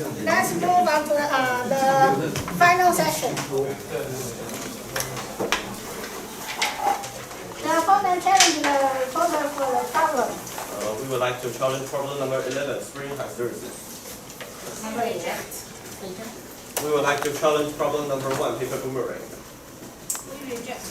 Let's move on to the final session. The opponent challenge the reporter for the problem. We would like to challenge problem number 11, spring hysteresis. Number 8. We would like to challenge problem number 1, paper boomerang. We reject.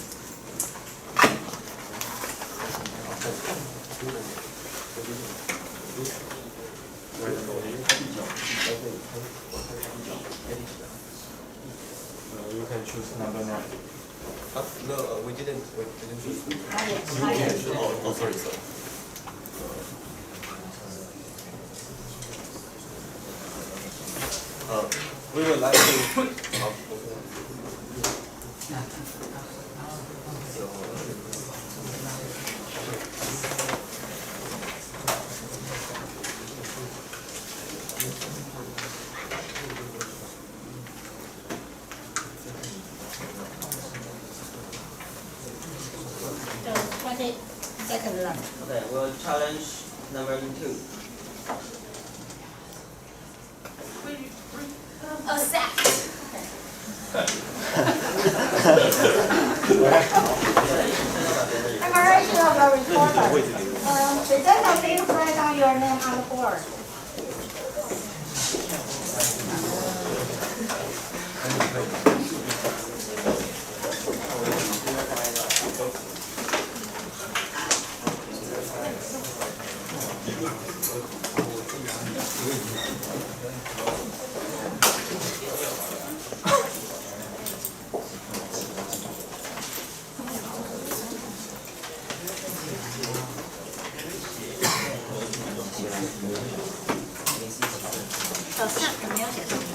You can choose number 9. No, we didn't choose. Yes. Oh, sorry. We would like to. So 20 seconds left. Okay, we'll challenge number 2. Accept. Preparation of a reporter. Present a few flags on your name on the board. Accept 没有写上去。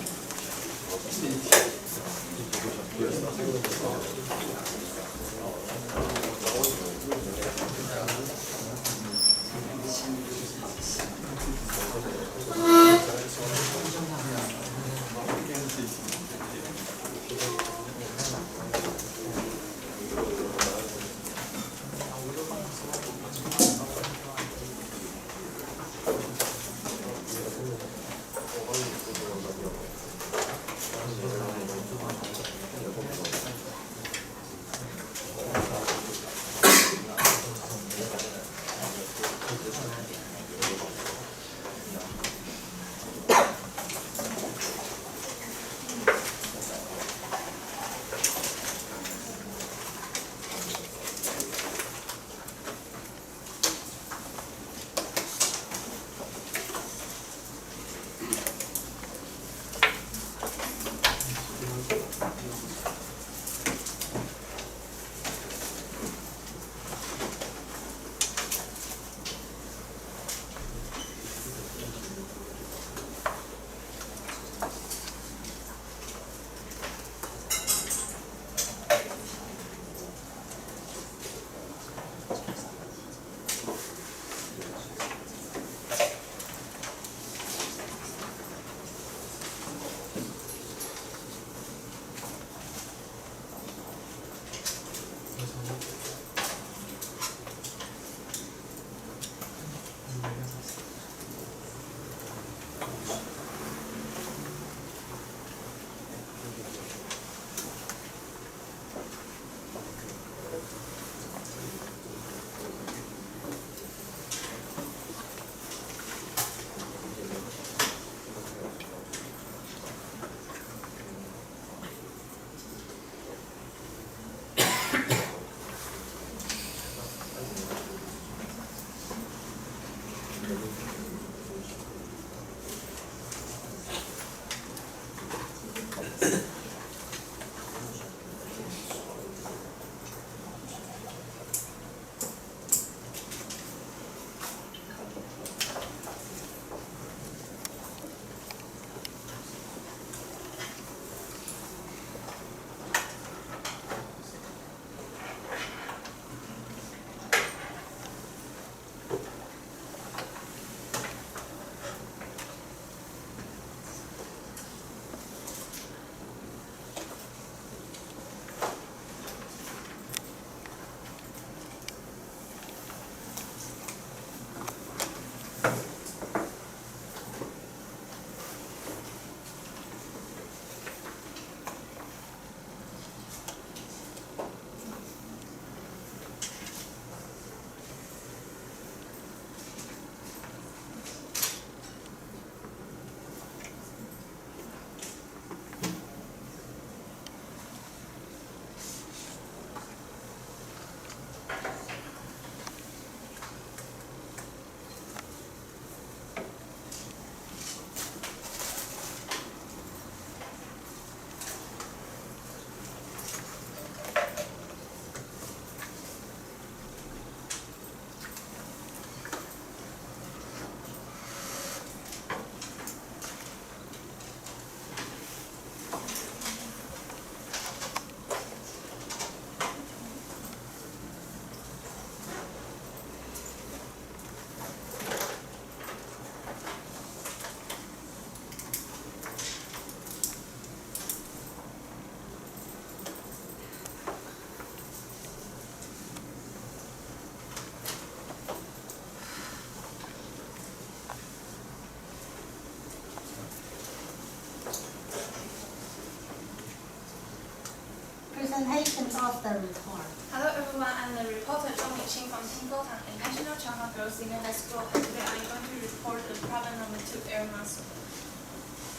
presentation of the report. Hello everyone, I'm the reporter Zhong Yixing from Tingletown International Changhua Girls Senior High School, and today I'm going to report the problem number 2, air muscle.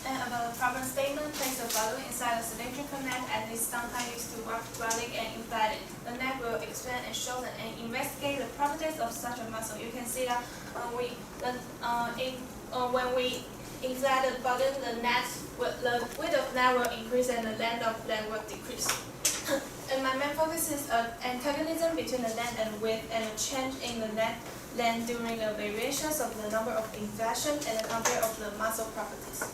And about the problem statement, place a balloon inside a cylindrical neck and is sometimes used to work dwelling and inflate it. The neck will expand and shorten, and investigate the properties of such a muscle. You can see that when we inflate the balloon, the width of net will increase and the length of net will decrease. And my main focus is antagonism between the length and width and a change in the net length during the variations of the number of inflation and the number of the muscle properties.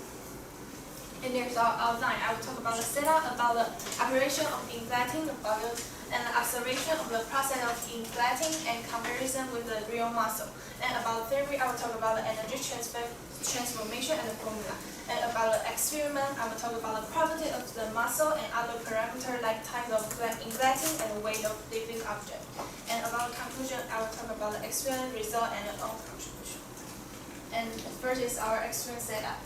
And there's our outline. I will talk about the setup, about the operation of inflating the balloon, and the observation of the process of inflating and comparison with the real muscle. And about theory, I will talk about the energy transformation and the formula. And about the experiment, I will talk about the property of the muscle and other parameters like type of inflating and weight of living object. And about the conclusion, I will talk about the experiment result and the own contribution. And first is our experiment setup.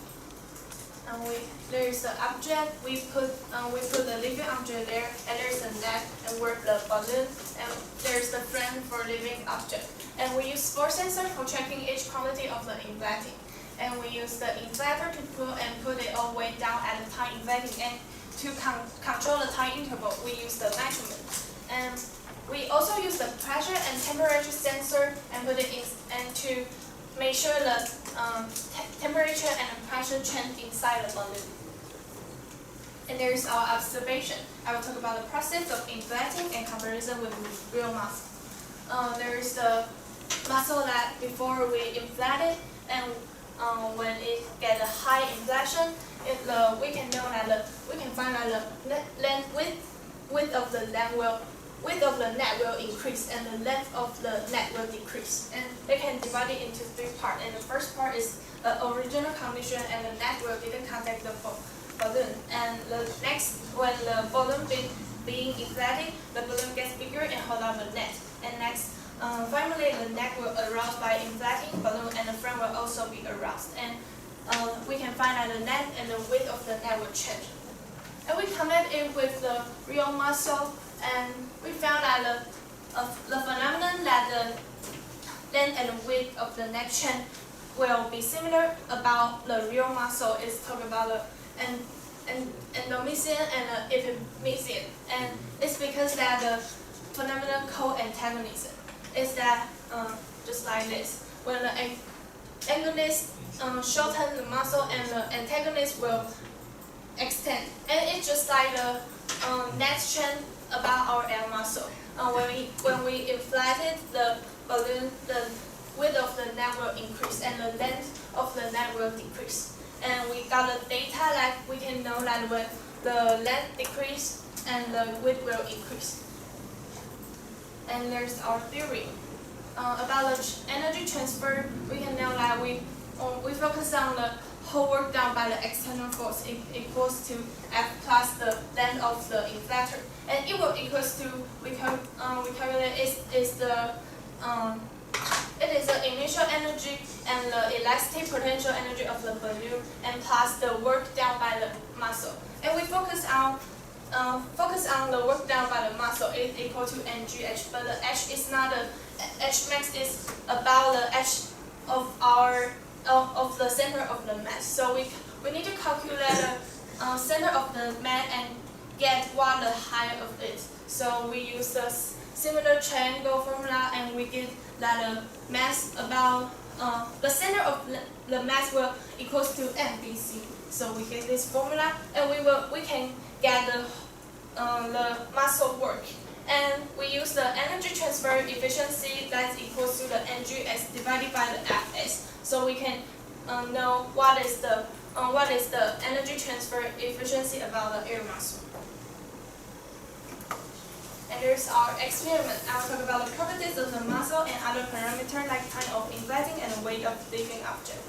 And there is the object. We put the living object there, and there is the net and work the balloon, and there is the frame for living object. And we use force sensor for checking each quantity of the inflating. And we use the inflator to put it all the way down at the time inflating. And to control the time interval, we use the measurement. And we also use the pressure and temperature sensor and put it in and to measure the temperature and the pressure change inside the balloon. And there is our observation. I will talk about the process of inflating and comparison with real muscle. There is the muscle that before we inflate it, and when it get a high inflation, we can find that the width of the net will increase and the length of the net will decrease. And they can divide it into 3 parts. And the first part is the original condition, and the net didn't contact the balloon. And the next, when the balloon being inflated, the balloon gets bigger and hold on the net. And next, finally, the neck will arouse by inflating balloon, and the frame will also be aroused. And we can find that the net and the width of the net will change. And we connect it with the real muscle, and we found that the phenomenon that the length and the width of the neck change will be similar about the real muscle. Is talk about the endomysian and the epimysian, and it's because that the phenomenon called antagonism is that just like this, when the agonist shorten the muscle and the antagonist will extend, and it's just like the next change about our air muscle. When we inflated the balloon, the width of the net will increase and the length of the net will decrease. And we got the data that we can know that when the length decrease and the width will increase. And there's our theory. About the energy transfer, we can know that we focus on the whole work done by the external force equals to F plus the length of the inflator, and it will equals to we calculate it is the initial energy and the elastic potential energy of the balloon, and plus the work done by the muscle. And we focus on the work done by the muscle is equal to mgh, but the h is not the h max is about the h of the center of the mass. So we need to calculate the center of the mass and get what the height of it. So we use the similar triangle formula, and we get that the mass about the center of the mass will equals to MBC. So we get this formula, and we can get the muscle work. And we use the energy transfer efficiency that's equals to the NGS divided by the Fs. So we can know what is the energy transfer efficiency about the air muscle. And there's our experiment. I will talk about the properties of the muscle and other parameters like time of inflating and the weight of living object.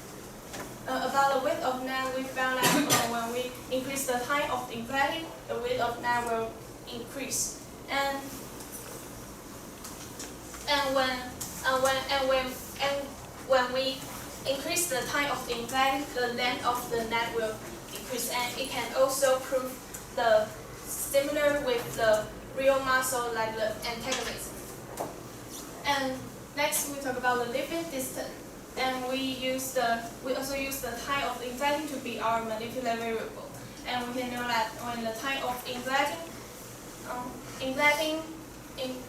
About the width of net, we found that when we increase the time of inflating, the width of net will increase. And when we increase the time of inflating, the length of the net will decrease. And it can also prove the similar with the real muscle like the antagonism. And next we talk about the living distance. And we also use the time of inflating to be our manipulator variable. And we can know that when the time of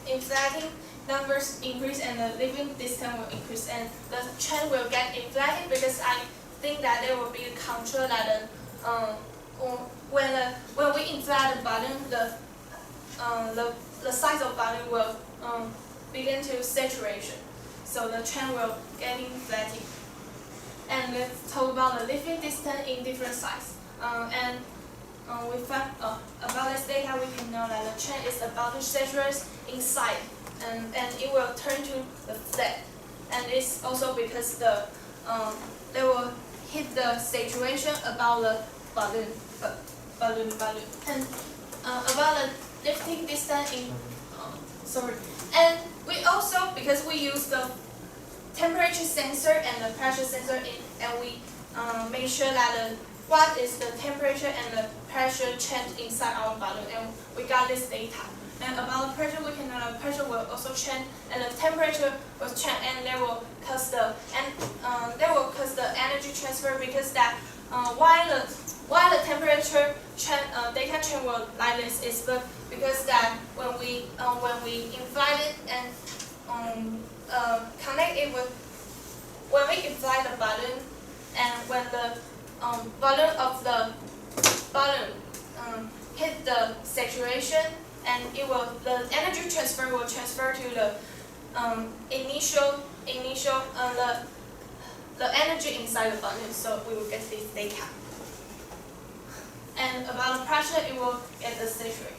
inflating numbers increase and the living distance will increase, and the trend will get inflated because I think that there will be a control that when we inflate the balloon, the size of balloon will begin to saturation. So the trend will get inflated. And let's talk about the living distance in different size. We found about this data, we can know that the trend is about to saturate inside, and it will turn to the flat. And it's also because they will hit the saturation about the balloon. And about the lifting distance in and we also, because we use the temperature sensor and the pressure sensor and we make sure that what is the temperature and the pressure change inside our balloon, and we got this data. And about the pressure, we can know the pressure will also change and the temperature will change, and there will cause the energy transfer, because that why the temperature data change will like this is because that when we inflate it and connect it with, when we inflate the balloon, and when the volume of the balloon hit the saturation, and the energy transfer will transfer to the the energy inside the balloon. So we will get this data. And about the pressure, it will get the saturation.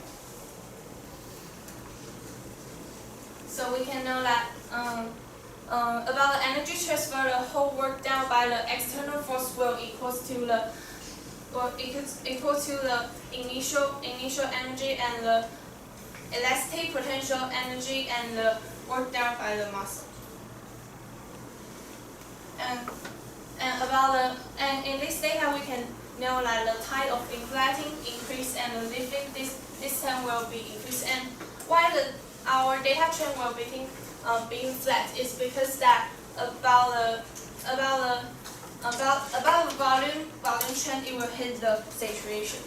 So we can know that about the energy transfer, the whole work done by the external force will equal to the initial energy and the elastic potential energy and the work done by the muscle. And in this data we can know that the time of inflating increase and the lifting distance will be increased. And why our data trend will be being flat is because that about the volume trend, it will hit the saturation.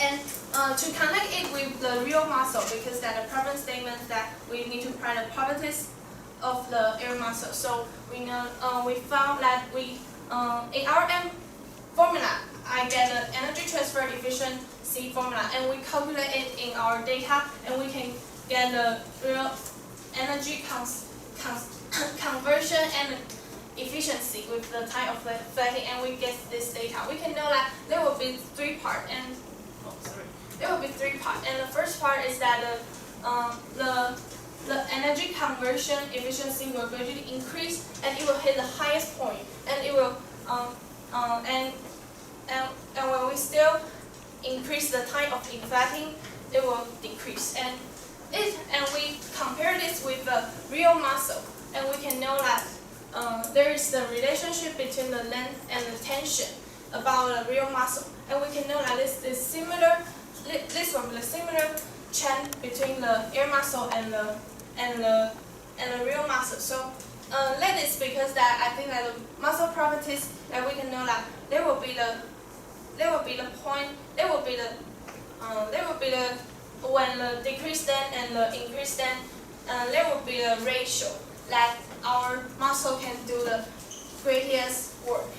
And to connect it with the real muscle, because that the problem statement that we need to find the properties of the air muscle. So we found that in our formula, I get the energy transfer efficiency formula, and we calculate it in our data, and we can get the real energy conversion and efficiency with the time of flattening, and we get this data. We can know that there will be three parts, and the first part is that the energy conversion efficiency will gradually increase, and it will hit the highest point, and it will and when we still increase the time of inflating, it will decrease. And we compare this with the real muscle, and we can know that there is the relationship between the length and the tension about the real muscle, and we can know that this will be the similar trend between the air muscle and the real muscle. So that is because that I think that the muscle properties that we can know that there will be the when the decrease then and the increase then, there will be a ratio that our muscle can do the greatest work.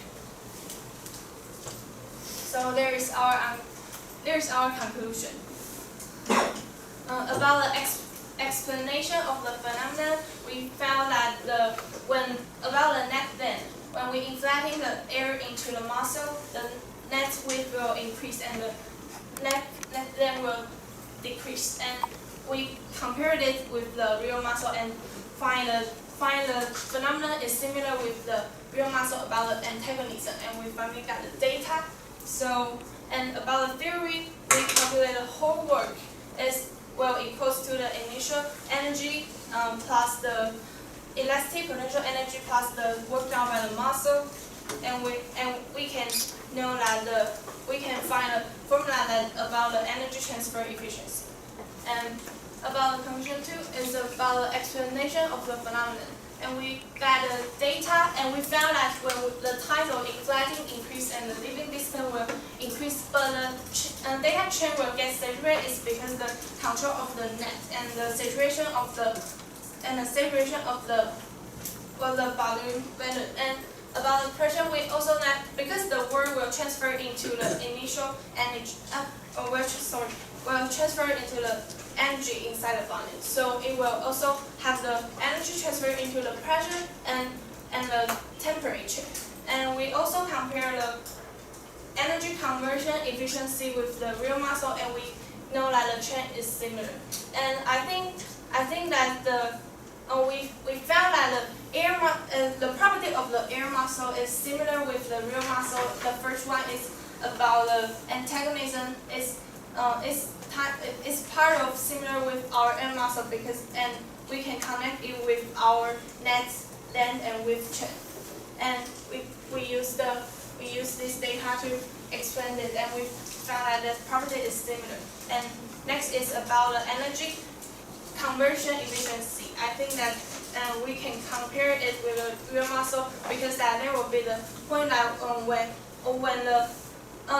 So there is our conclusion. About the explanation of the phenomenon, we found that about the net length, when we inflating the air into the muscle, the net width will increase and the net length will decrease. And we compared it with the real muscle and find the phenomenon is similar with the real muscle about the antagonism, and we finally got the data. So, and about the theory, we calculate the whole work is equals to the initial energy plus the elastic potential energy plus the work done by the muscle, and we can know that we can find a formula that about the energy transfer efficiency. And about the conclusion 2 is about the explanation of the phenomenon. And we got the data, and we found that when the tidal inflating increase and the leaving distance will increase, but the data chain will get saturated is because the control of the net and the saturation of the volume value. And about the pressure, we also know because the word will transfer into the initial energy, will transfer into the energy inside the volume. So it will also have the energy transfer into the pressure and the temperature. And we also compare the energy conversion efficiency with the real muscle, and we know that the trend is similar. And I think that we found that the property of the air muscle is similar with the real muscle. The first one is about the antagonism is part of similar with our air muscle and we can connect it with our net length and width chain. And we use this data to explain it, and we found that the property is similar. And next is about the energy conversion efficiency. I think that we can compare it with the real muscle because that there will be the point that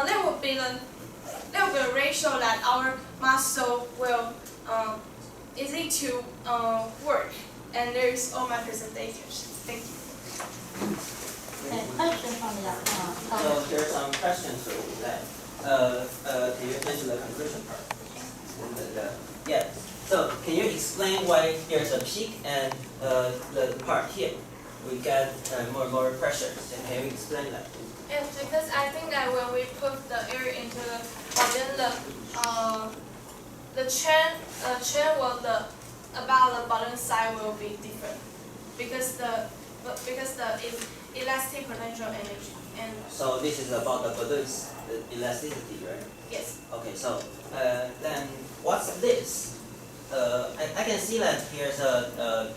there will be a ratio that our muscle will easy to work. And there is all my presentations. Thank you. Okay, question from the So here are some questions for you then. Can you finish the conclusion part? Yeah. So can you explain why there's a peak and the part here we get more and more pressure? And can you explain that? Yes, because I think that when we put the air into the balloon, the chain will about the balloon side will be different because the elastic potential energy. And so this is about the balloon's elasticity, right? Yes. Okay. So then what's this? I can see that here's a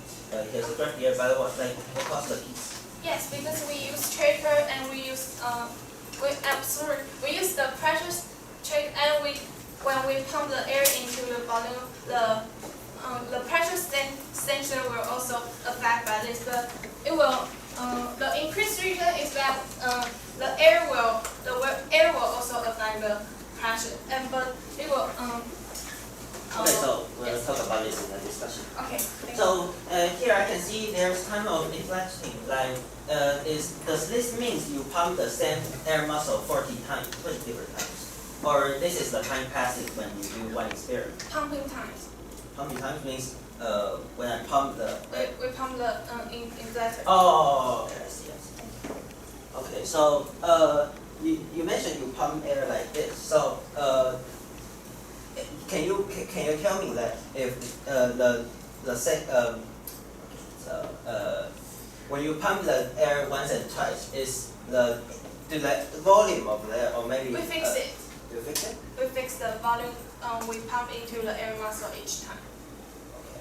graph here, but what's the piece? Yes, because we use tracker and we use the pressure check, and when we pump the air into the balloon, the pressure sensor will also affect by this. But it will the increased region is that the air will also affect the pressure, but it will. Okay, so we'll talk about this in the discussion. Okay. So here I can see there's kind of inflection. Like, does this mean you pump the same air muscle 40 times, 20 different times, or this is the time passing when you do one experiment? Pumping times. Pumping times means when I pump the. We pump the inflator. Oh, okay, I see. Okay, so you mentioned you pump air like this. So can you tell me that if when you pump the air once and twice, is the volume of the air, or maybe we fix it. You fix it? We fix the volume we pump into the air muscle each time. Okay.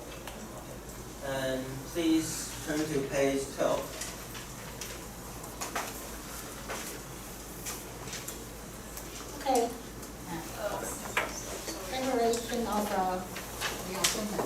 And please turn to page 12. Okay. Separation of the assembly.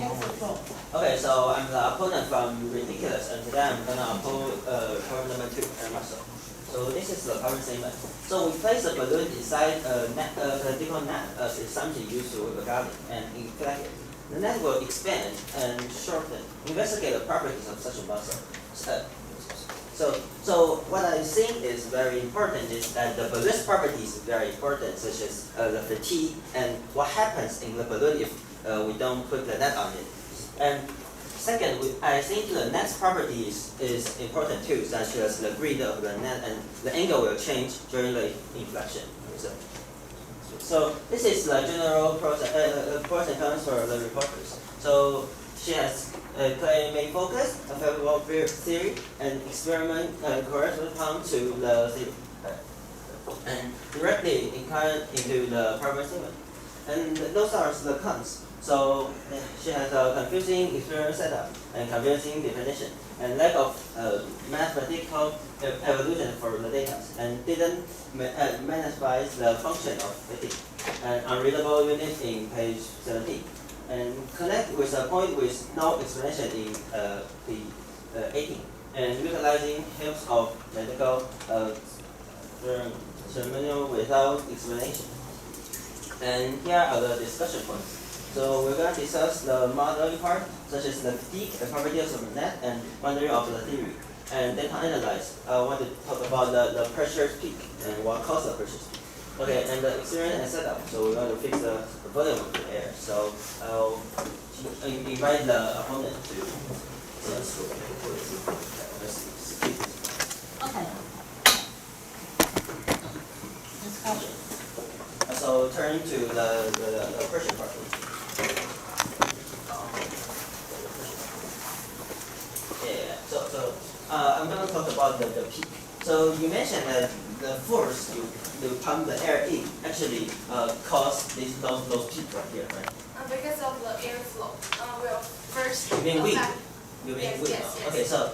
TYPT Okay, so I'm the opponent from ridiculous, and today I'm gonna oppose problem number 2, air muscle. So this is the problem statement. So we place a balloon inside a cylindrical net as is something used to whip a garden and inflate it. The net will expand and shorten. Investigate the properties of such a muscle. So what I think is very important is that the balloon's properties is very important, such as the fatigue and what happens in the balloon if we don't put the net on it. And second, I think the net's properties is important too, such as the grid of the net and the angle will change during the inflection. So this is the general pros and cons for the reporters. So she has a main focus, a favorable theory, and experiment correspond to the theory, and directly inquired into the problem statement. And those are the cons. So she has a confusing experiment setup and confusing definition and lack of mathematical evolution for the data and didn't magnify the function of fatigue. And unreadable unit in page 17. And connect with a point with no explanation in the 18. And utilizing helps of medical terminal without explanation. And here are the discussion points. So we're going to discuss the modeling part, such as the fatigue, the properties of the net, and boundary of the theory. And data analyze. I want to talk about the pressure peak and what causes the pressure peak. Okay, and the experiment and setup. So we're going to fix the volume of the air. So I'll invite the opponent to Okay. Discussion. So turn to the pressure part. Yeah. So I'm going to talk about the peak. So you mentioned that the force you pump the air in actually cause those peaks right here, right? Because of the airflow, will first You mean wind? affect. You mean Yes, wind? yes, yes. Okay, so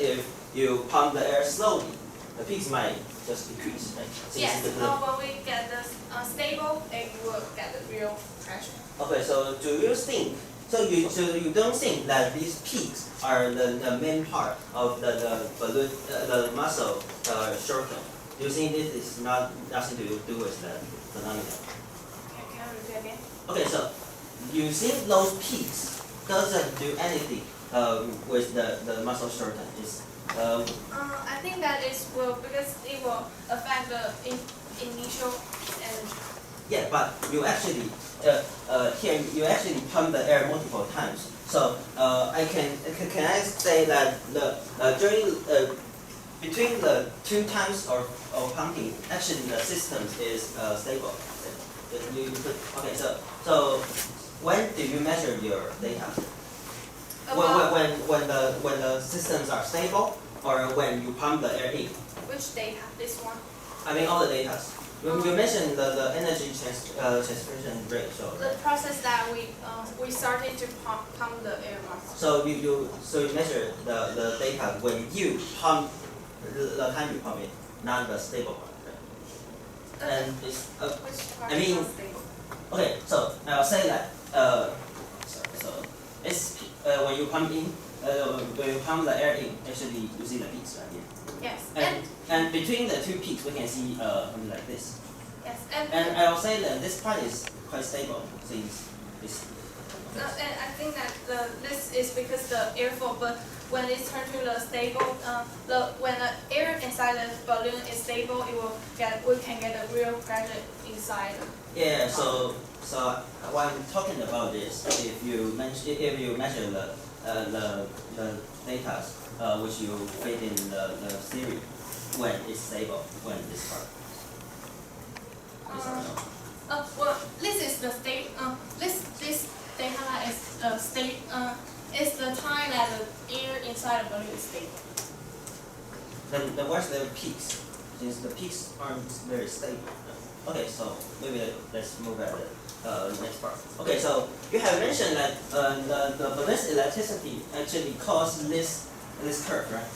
if you pump the air slowly, the peaks might just decrease, right? Yes, when we get the stable, it will get the real pressure. Okay, so do you think? So you don't think that these peaks are the main part of the balloon, the muscle shorten? Do you think this is nothing to do with the phenomenon? Can I repeat again? Okay, so you think those peaks doesn't do anything with the muscle shorten? I think that is because it will affect the initial energy. Yeah, but you actually here you actually pump the air multiple times. So can I say that the during between the 2 times of pumping, actually the system is stable. Okay, so when do you measure your data? When the systems are stable, or when you pump the air in? Which data? This one? I mean all the data. You mentioned the energy transfer rate. So The process that we started to pump the air muscle. so you measure the data when you pump the time you pump it, not the stable part, right? And it's Which part I mean- is not stable? okay. So I'll say that so it's when you pump in when you pump the air in, actually you see the peaks right here. Yes. And between the 2 peaks, we can see something like this. Yes. And I will say that this part is quite stable since it's. And I think that this is because the airflow, but when it turns to the stable, when the air inside the balloon is stable, we can get a real pressure inside. Yeah. So when I'm talking about this, if you measure the data which you fit in the theory when it's stable, when this part. Well, this is the state. This data is the state. Is the time that the air inside the balloon is stable. Then what's the peaks? Since the peaks aren't very stable. Okay, so maybe let's move at the next part. Okay, so you have mentioned that the balloon's elasticity actually causes this curve, right?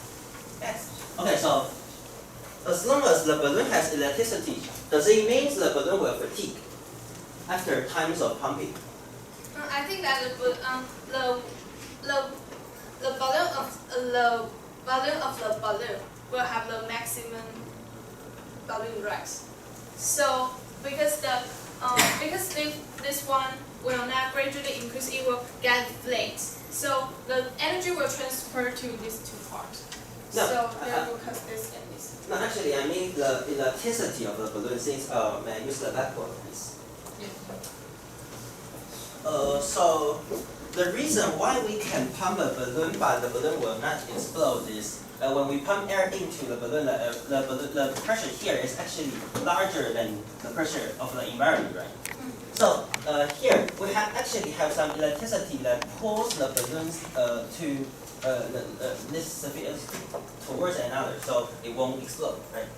Yes. Okay, so as long as the balloon has elasticity, does it mean the balloon will fatigue after times of pumping? I think that the balloon of the balloon will have the maximum balloon rise. So because this one will not gradually increase, it will get deflated. So the energy will transfer to these two parts. No, So that will cause this and this. No, actually, I mean the elasticity of the balloon. Since may I use the blackboard, please. So the reason why we can pump a balloon but the balloon will not explode is when we pump air into the balloon, the pressure here is actually larger than the pressure of the environment, right? So here we actually have some elasticity that pulls the balloons to this towards another, so it won't explode, right?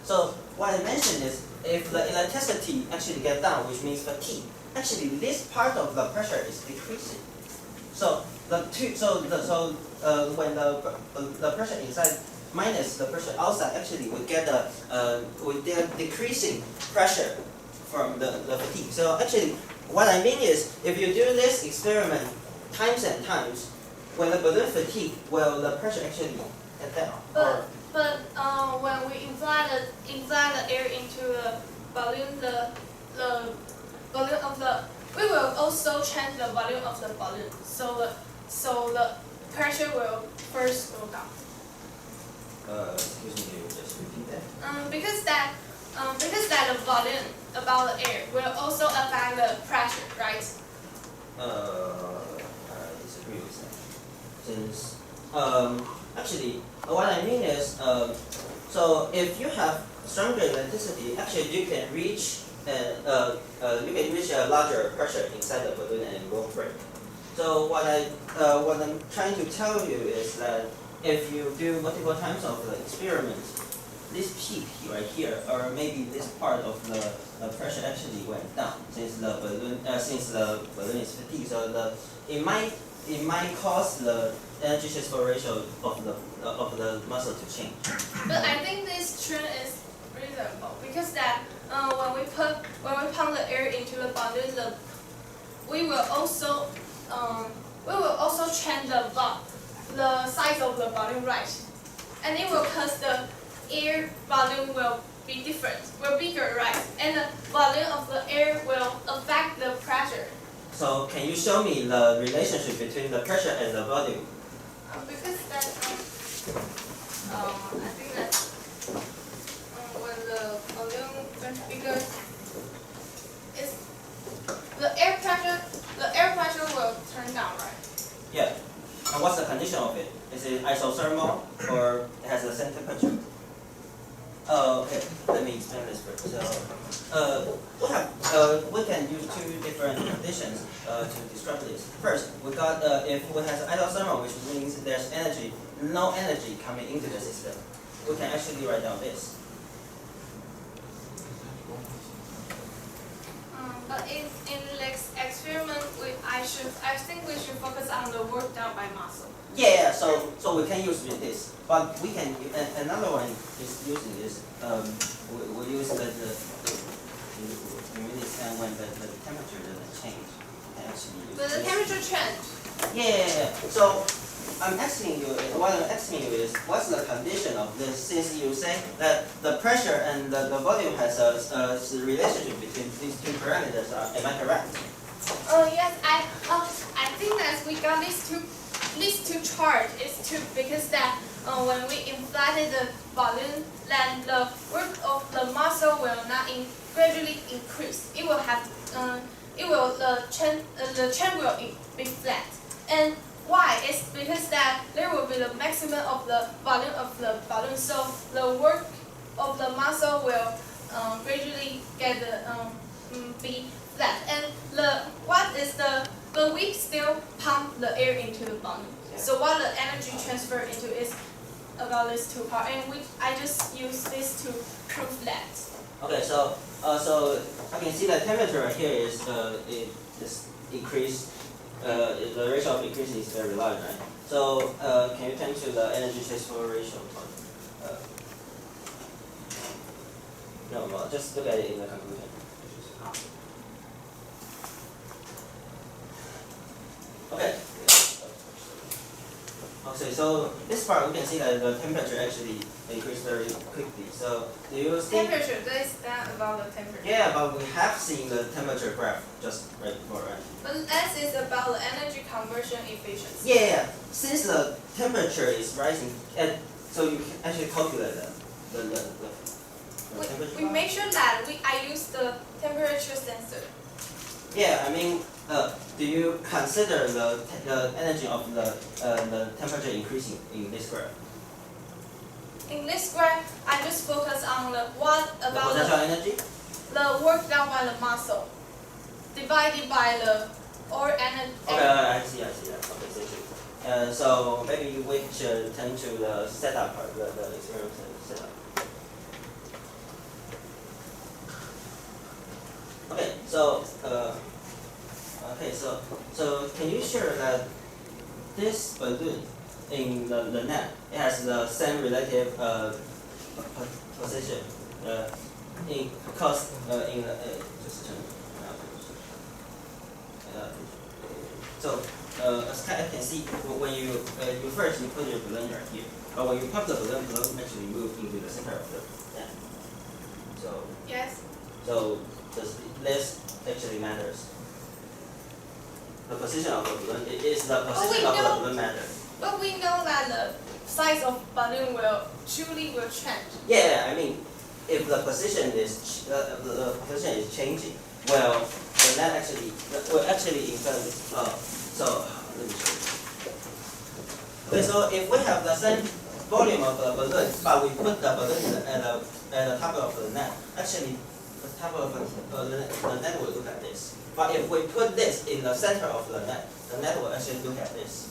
So what I mentioned is if the elasticity actually get down, which means fatigue, actually this part of the pressure is decreasing. So when the pressure inside minus the pressure outside, actually we get a decreasing pressure from the fatigue. So actually what I mean is if you do this experiment times and times, when the balloon fatigue, well the pressure actually get down. But when we inflate the air into the balloon, we will also change the volume of the balloon. So the pressure will first go down. Excuse me, can you just repeat that? Because the volume about the air will also affect the pressure, right? I disagree with that. Since actually what I mean is so if you have stronger elasticity, actually you can reach a larger pressure inside the balloon and it won't break. So what I'm trying to tell you is that if you do multiple times of the experiment, this peak right here, or maybe this part of the pressure actually went down since the balloon is fatigued. So it might cause the energy transfer ratio of the muscle to change. But I think this trend is reasonable because that when we pump the air into the balloon, we will also change the size of the balloon, right? And it will cause the air balloon will be different, will bigger, right? And the volume of the air will affect the pressure. So can you show me the relationship between the pressure and the volume? Because that I think that when the volume gets bigger, the air pressure will turn down, right? Yeah. And what's the condition of it? Is it isothermal or it has the same temperature? Okay, let me explain this first. So, we can use two different conditions to describe this. First, we got if it has isothermal, which means there's no energy coming into the system. We can actually write down this. But in this experiment, I think we should focus on the work done by muscle. Yeah. So we can use with this, but we can another one is using this. We use the and when the temperature doesn't change, we can actually use But the this. temperature change. Yeah. So what I'm asking you is what's the condition of this? Since you say that the pressure and the volume has a relationship between these two parameters, am I correct? Yes, I think that we got these two charts because that when we inflated the balloon, then the work of the muscle will not gradually increase. It will have the chain will be flat. And why? It's because that there will be the maximum of the volume of the balloon, so the work of the muscle will gradually get be flat. And but we still pump the air into the balloon. Yeah. So what the energy transfer into is about these two parts, and I just use this to prove that. Okay, so I can see the temperature right here is it is increased. The ratio of increase is very large, right? So can you turn to the energy transfer ratio? No, just look at it in the conclusion. Okay. Okay, so this part we can see that the temperature actually increased very quickly. So do you think? Temperature, that is not about the temperature. Yeah, but we have seen the temperature graph just right before, right? But S is about the energy conversion efficiency. Yeah. Since the temperature is rising, and so you can actually calculate the temperature. We make sure that I use the temperature sensor. Yeah, I mean, do you consider the energy of the temperature increasing in this graph? In this graph, I just focus on the The potential energy? the work done by the muscle divided by the energy. Okay, I see. Yeah. Okay, thank you. So maybe we should turn to the setup part, the experiment setup. Okay, so so can you share that this balloon in the net, it has the same relative position because in just turn so as I can see, when you first you put your balloon right here, but when you pump the balloon actually moves into the center of the net. So Yes. so this actually matters. The position of the balloon, it is the position of the balloon matters. But we know that the size of balloon will change. Yeah, I mean, if the position is the position is changing, well, the net actually will actually influence. So let me show you. Okay, so if we have the same volume of the balloon, but we put the balloon at the top of the net, actually the top of the net will look like this. But if we put this in the center of the net will actually look at this.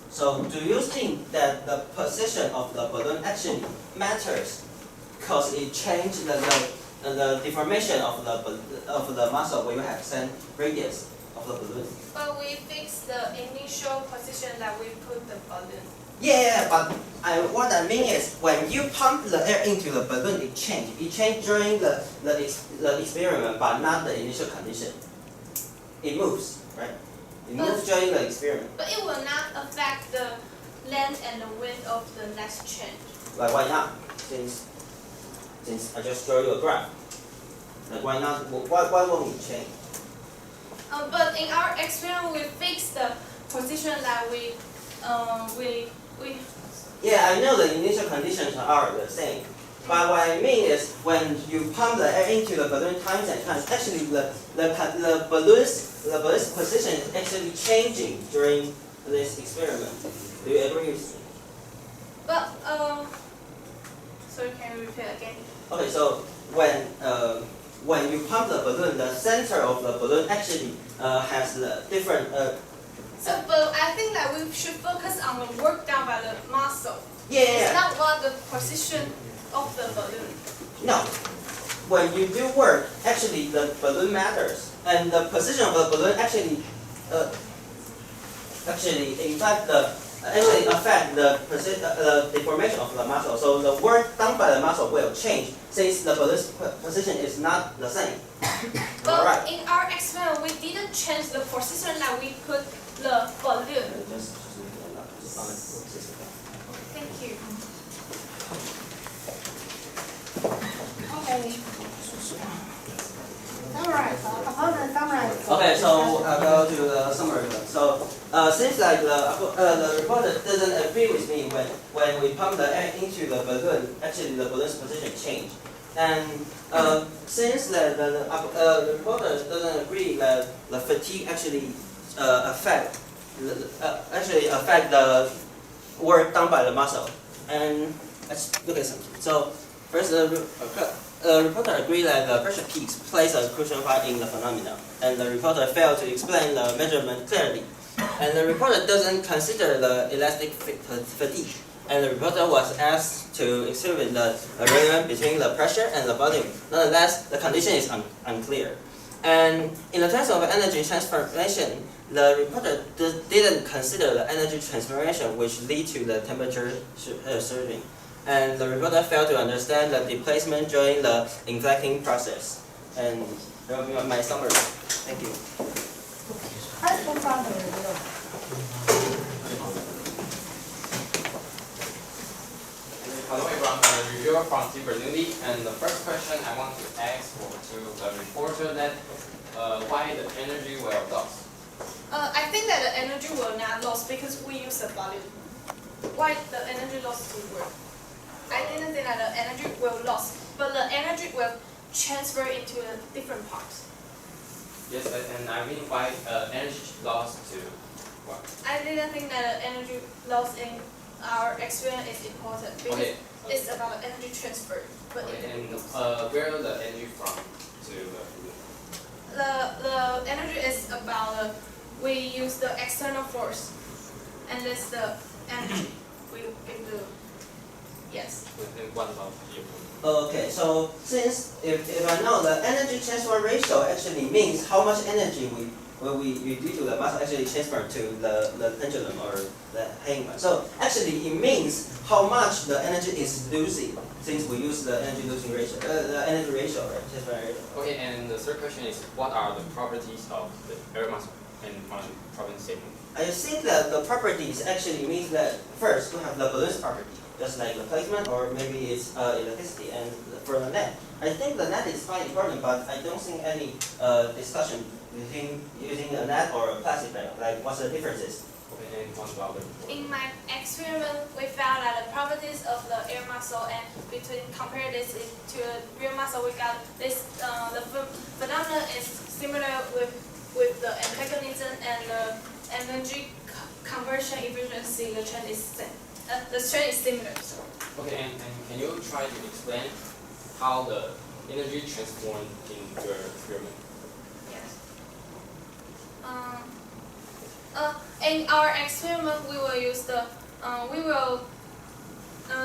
So do you think that the position of the balloon actually matters because it changed the deformation of the muscle when you have same radius of the balloon? But we fix the initial position that we put the balloon. Yeah, but what I mean is when you pump the air into the balloon, it changed. It changed during the experiment, but not the initial condition. It moves, right? It moves during the experiment. But it will not affect the length and the width of the next change. Like why not? Since I just show you a graph. Like why not? Why won't it change? But in our experiment, we fix the position that we. Yeah, I know the initial conditions are the same. But what I mean is when you pump the air into the balloon times and times, actually the balloon's position is actually changing during this experiment. Do you agree with me? But sorry, can you repeat again? Okay, so when you pump the balloon, the center of the balloon actually has the different. But I think that we should focus on the work done by the muscle. Yeah. It's not what the position of the balloon. No. When you do work, actually the balloon matters, and the position of the balloon actually affect the deformation of the muscle. So the work done by the muscle will change since the balloon's position is not the same. But Alright. in our experiment, we didn't change the position that we put the balloon. Thank you. Okay. Summarize. Opponent summarize. Okay, so I'll go to the summary. So since like the reporter doesn't agree with me when we pump the air into the balloon, actually the balloon's position changed. And since the reporter doesn't agree that the fatigue actually affect the work done by the muscle. And let's look at something. So first, the reporter agreed that the pressure peaks plays a crucial part in the phenomenon, and the reporter failed to explain the measurement clearly. And the reporter doesn't consider the elastic fatigue. And the reporter was asked to exhibit the agreement between the pressure and the volume. Nonetheless, the condition is unclear. And in the terms of energy transformation, the reporter didn't consider the energy transformation which lead to the temperature surging. And the reporter failed to understand the displacement during the inflecting process. And that will be my summary. Thank you. Let's move on to the review. you're from TYPT, and the first question I want to ask to the reporter that why the energy will lost? I think that the energy will not lost because we use the volume. Why the energy lost will work? I didn't think that the energy will lost, but the energy will transfer into the different parts. Yes, and I mean why energy lost to what? I didn't think that the energy loss in our experience is important because Okay. it's about energy transfer. But Okay, it and lost. where the energy from to The energy is about we use the external force, and that's the energy we give the yes. and what about you? Okay, so since if I know the energy transfer ratio actually means how much energy we due to the mass actually transfer to the pendulum or the hangman. So actually it means how much the energy is losing since we use the energy losing ratio, the energy ratio, right? Transfer ratio. Okay, and the third question is what are the properties of the air mass and problem statement? I think that the properties actually means that first we have the balloon's property, just like the placement or maybe it's elasticity. And for the net, I think the net is quite important, but I don't think any discussion between using a net or a plastic bag. Like what's the differences? Okay, and what about the In my experiment, we found that the properties of the air muscle and compare this to the real muscle, we got this the phenomenon is similar with the antagonism and the energy conversion efficiency. The trend is same. The trend is similar. So. Okay, and can you try to explain how the energy transformed in your experiment? Yes. In our experiment, we will use the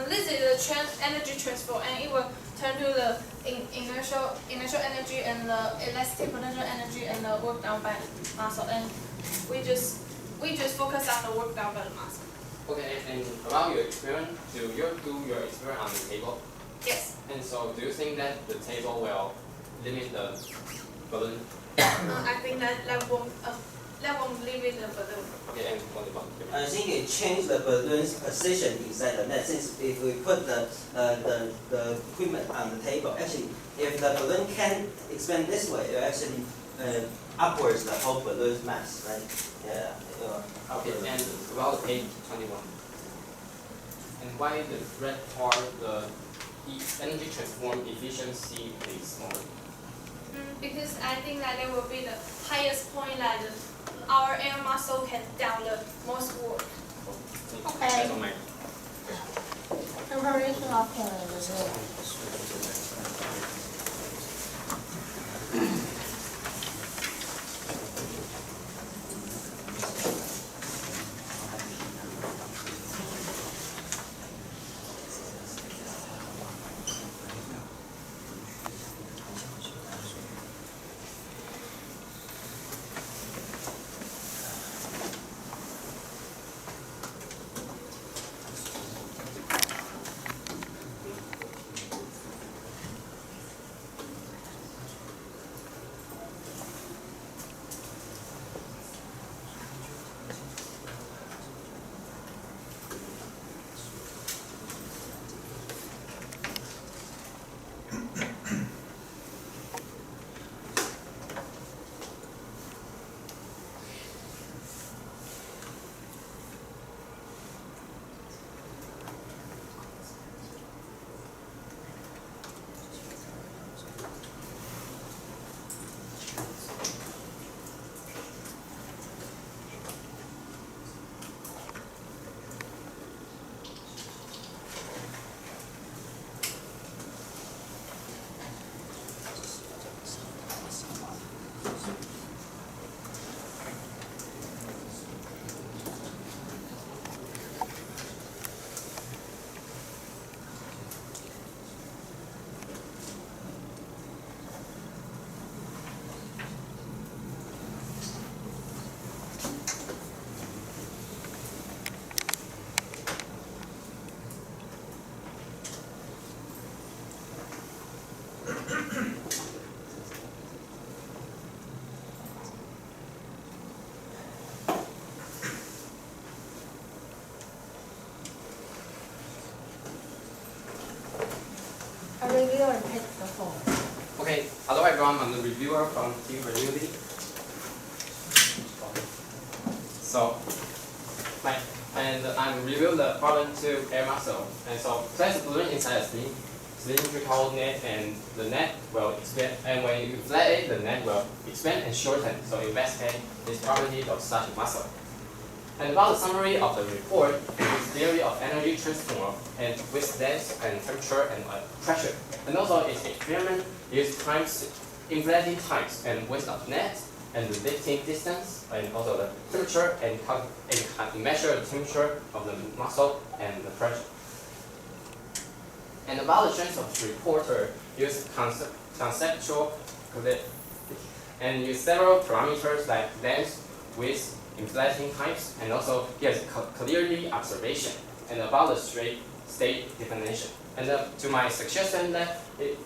this is the energy transfer, and it will turn to the inertial energy and the elastic potential energy and the work done by muscle, and we just focus on the work done by the muscle. Okay, and about your experiment, do you do your experiment on the table? Yes. And so do you think that the table will limit the balloon? I think that won't limit the balloon. Okay, and what about you? I think it changed the balloon's position inside the net. Since if we put the equipment on the table, actually, if the balloon can expand this way, it actually upwards the whole balloon's mass, right? Yeah. Okay, and about page 21. And why the red part, the energy transform efficiency is smaller? Because I think that there will be the highest point that our air muscle can down the most work. Okay. That's all my Preparation of the result. Okay, hello everyone, I'm the reviewer from TYPT. So, I'm reviewing the problem to air muscle. And so, place a balloon inside a cylindrical net, and the net will expand. And when you inflate it, the net will expand and shorten. So, investigate this property of such a muscle. And about the summary of the report is theory of energy transfer and with depth and temperature and pressure. And also its experiment is inflating times and width of net and the lifting distance and also the temperature and measure the temperature of the muscle and the pressure. And about the strength of the reporter use conceptual and use several parameters like length, width, inflating times, and also gives clearly observation and about the state definition. And to my suggestion that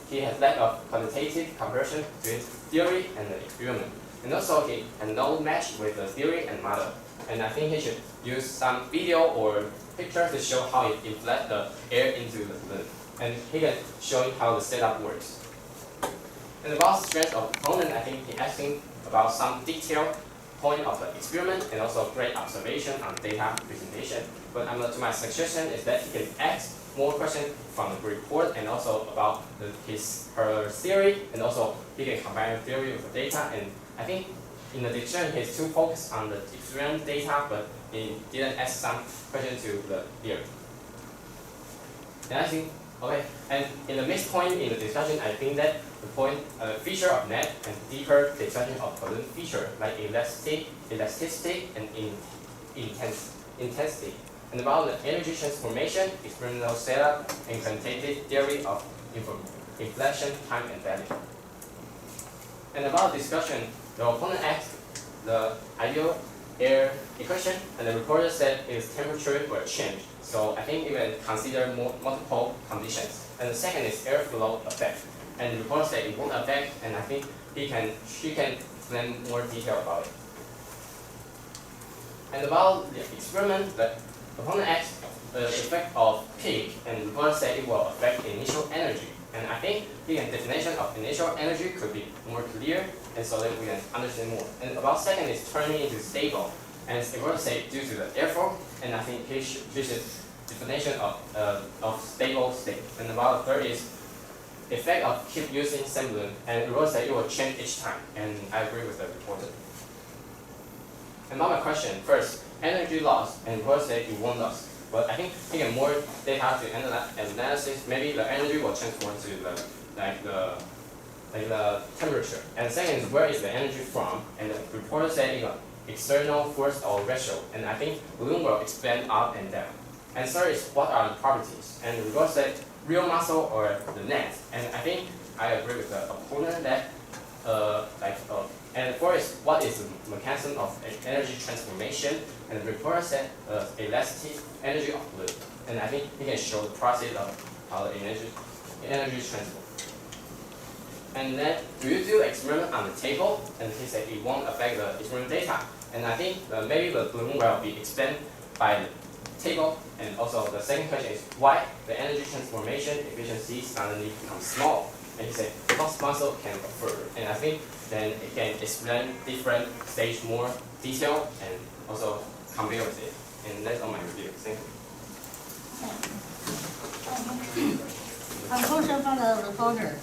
he has lack of quantitative conversion between theory and the experiment. And also he can no match with the theory and model. And I think he should use some video or picture to show how it inflates the air into the balloon. And he can show how the setup works. And about strength of component, I think he asking about some detailed point of the experiment and also great observation on data presentation. But to my suggestion is that he can ask more questions from the report and also about her theory, and also he can combine theory with the data. And I think in the dictionary he's too focused on the experiment data, but he didn't ask some question to the theory. And I think okay. And in the mixed point in the discussion, I think that the point feature of net and deeper discussion of balloon feature like elasticity and intensity. And about the energy transformation, experimental setup, and quantitative theory of inflection, time, and value. And about discussion, the opponent asked the ideal air equation, and the reporter said its temperature will change. So I think you can consider multiple conditions. And the second is airflow effect. And the reporter said it won't affect, and I think she can explain more detail about it. And about the experiment, the opponent asked the effect of peak, and the reporter said it will affect initial energy. And I think the definition of initial energy could be more clear, and so that we can understand more. And about second is turning into stable, and the reporter said due to the airflow, and I think this is definition of stable state. And about third is effect of keep using same balloon, and the reporter said it will change each time, and I agree with the reporter. And about my question, first, energy loss, and the reporter said it won't lose. But I think he get more data to analysis. Maybe the energy will transfer to the temperature. And second is where is the energy from? And the reporter said external force or ratio. And I think balloon will expand up and down. And third is what are the properties? And the reporter said real muscle or the net. And I think I agree with the opponent that and fourth is what is the mechanism of energy transformation, and the reporter said elastic energy of balloon. And I think he can show the process of how the energy transfer. And then do you do experiment on the table? And he said it won't affect the experiment data. And I think maybe the balloon will be expanded by the table. And also the second question is why the energy transformation efficiency suddenly becomes small. And he said most muscle can refer. And I think then it can explain different stage more detail and also compare with it. And that's all my review. Thank you. Conclusion from the reporter.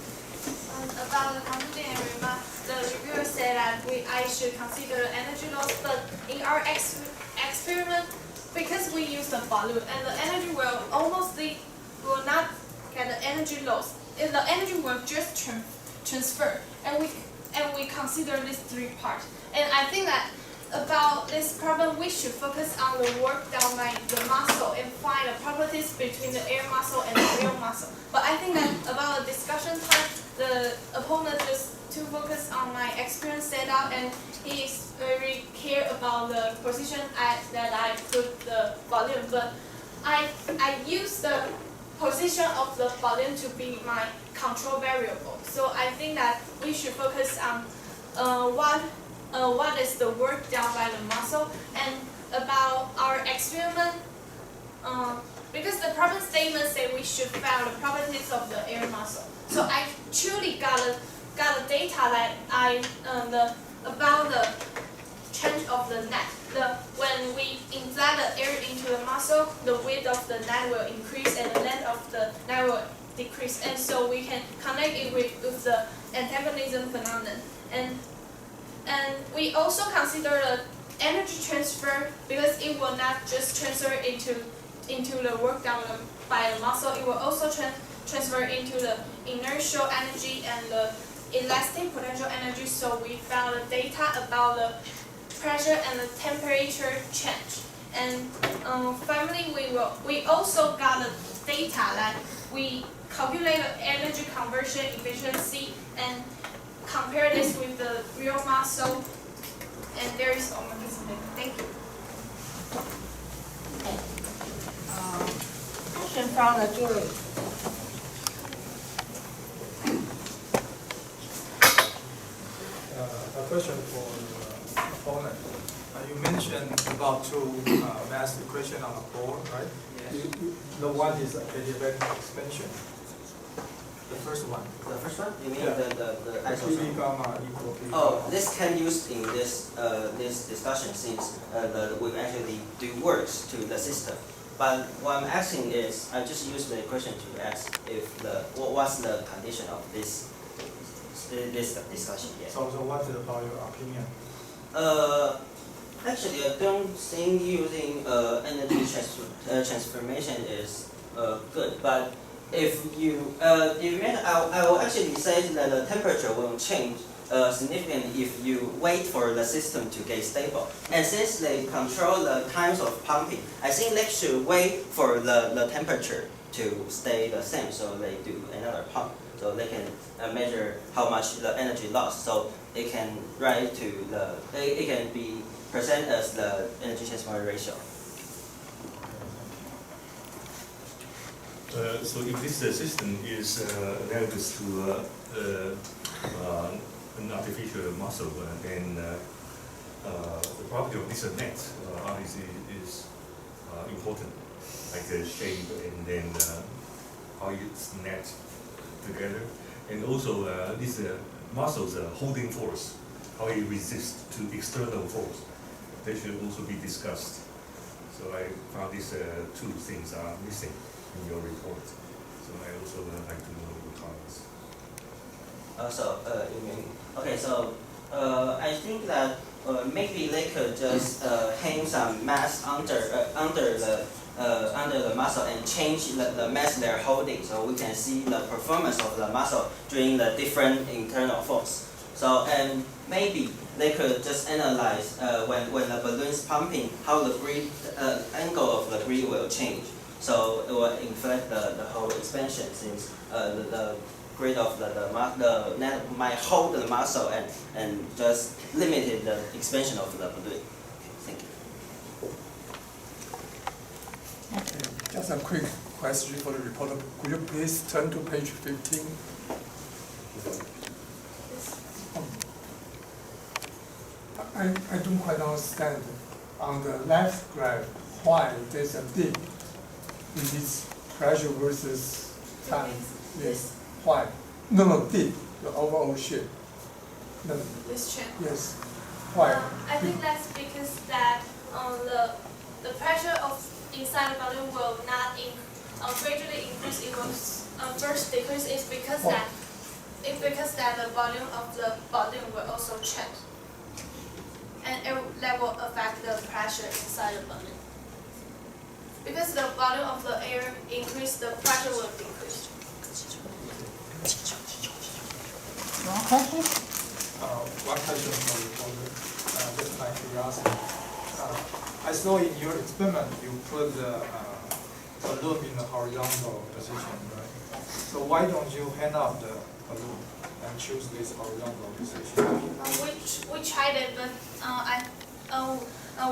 About the concluding remark, the reviewer said that I should consider energy loss, but in our experiment, because we use the balloon and the energy will not get the energy loss. The energy will just transfer, and we consider these three parts. And I think that about this problem, we should focus on the work done by the muscle and find the properties between the air muscle and the real muscle. But I think that about the discussion time, the opponent just too focused on my experience setup, and he is very care about the position that I put the balloon. But I use the position of the balloon to be my control variable. So I think that we should focus on what is the work done by the muscle, and about our experiment. Because the problem statement say we should find the properties of the air muscle. So I truly got data that about the change of the net. When we insert the air into the muscle, the width of the net will increase and the length of the net will decrease, and so we can connect it with the antagonism phenomenon. And we also consider the energy transfer, because it will not just transfer into the work done by the muscle, it will also transfer into the inertial energy and the elastic potential energy. So we found the data about the pressure and the temperature change. And finally, we also got the data that we calculate the energy conversion efficiency and compare this with the real muscle. And there is all my presentation. Thank you. Okay. Question from the jury. A question for the opponent. You mentioned about two mass equation on the board, right? Yes. The one is adiabatic expansion. The first one. The first one? You mean Yeah. the PV isotope? gamma equal PV Oh, gamma. this can use in this discussion since we actually do works to the system. But what I'm asking is, I just use the equation to ask if what's the condition of this discussion. Yeah. So what about your opinion? Actually, I don't think using energy transformation is good. But if you I will actually say that the temperature will change significantly if you wait for the system to get stable. And since they control the times of pumping, I think they should wait for the temperature to stay the same. So they do another pump, so they can measure how much the energy lost. So it can write to it can be present as the energy transfer ratio. So if this system is analogous to an artificial muscle, then the property of this net obviously is important, like the shape and then how it's net together, and also these muscles holding force, how it resists to external force. They should also be discussed. So I found these two things are missing in your report. So I also would like to know your comments. You mean, okay, so I think that maybe they could just hang some mass under the muscle and change the mass they're holding, so we can see the performance of the muscle during the different internal force. So and maybe they could just analyze when the balloon is pumping, how the angle of the grid will change. So it will influence the whole expansion, since the grid of the net might hold the muscle and just limited the expansion of the balloon. Thank you. Okay. Just a quick question for the reporter. Could you please turn to page 15? I don't quite understand. On the left graph, why there's a dip in this pressure versus time? Yes. Why? No, dip, the overall shape. No. This change. Yes. Why? I think that's because that the pressure of inside the balloon will not gradually increase. It will first decrease. It's because that the volume of the balloon will also change, and that will affect the pressure inside the balloon. Because the volume of the air increase, the pressure will decrease. One question? One question for the reporter, just my curiosity. I saw in your experiment you put the balloon in a horizontal position, right? So why don't you hand up the balloon and choose this horizontal position? We tried it, but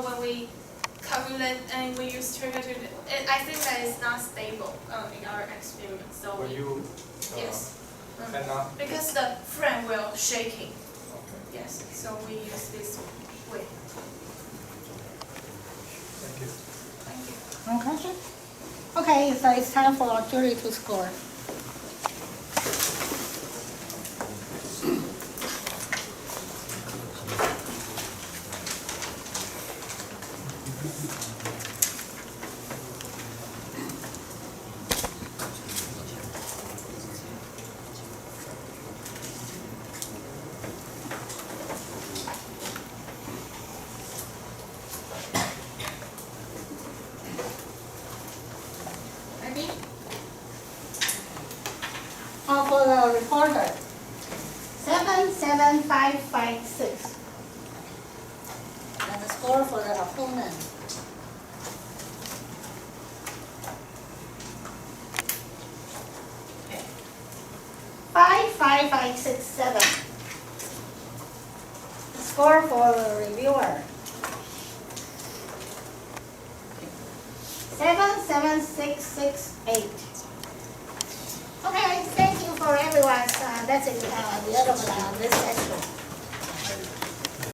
when we calculate and we use trigger to, I think that is not stable in our experiment. So When you yes. hand up? Because the frame will shaking. Okay, Yes, so we use this way. thank you. Thank you. One question? Okay, so it's time for our jury to score. 7,556. And the score for the opponent. 5,567. The score for the reviewer. 7,7668. Okay, thank you for everyone. That's it. The other one on this session.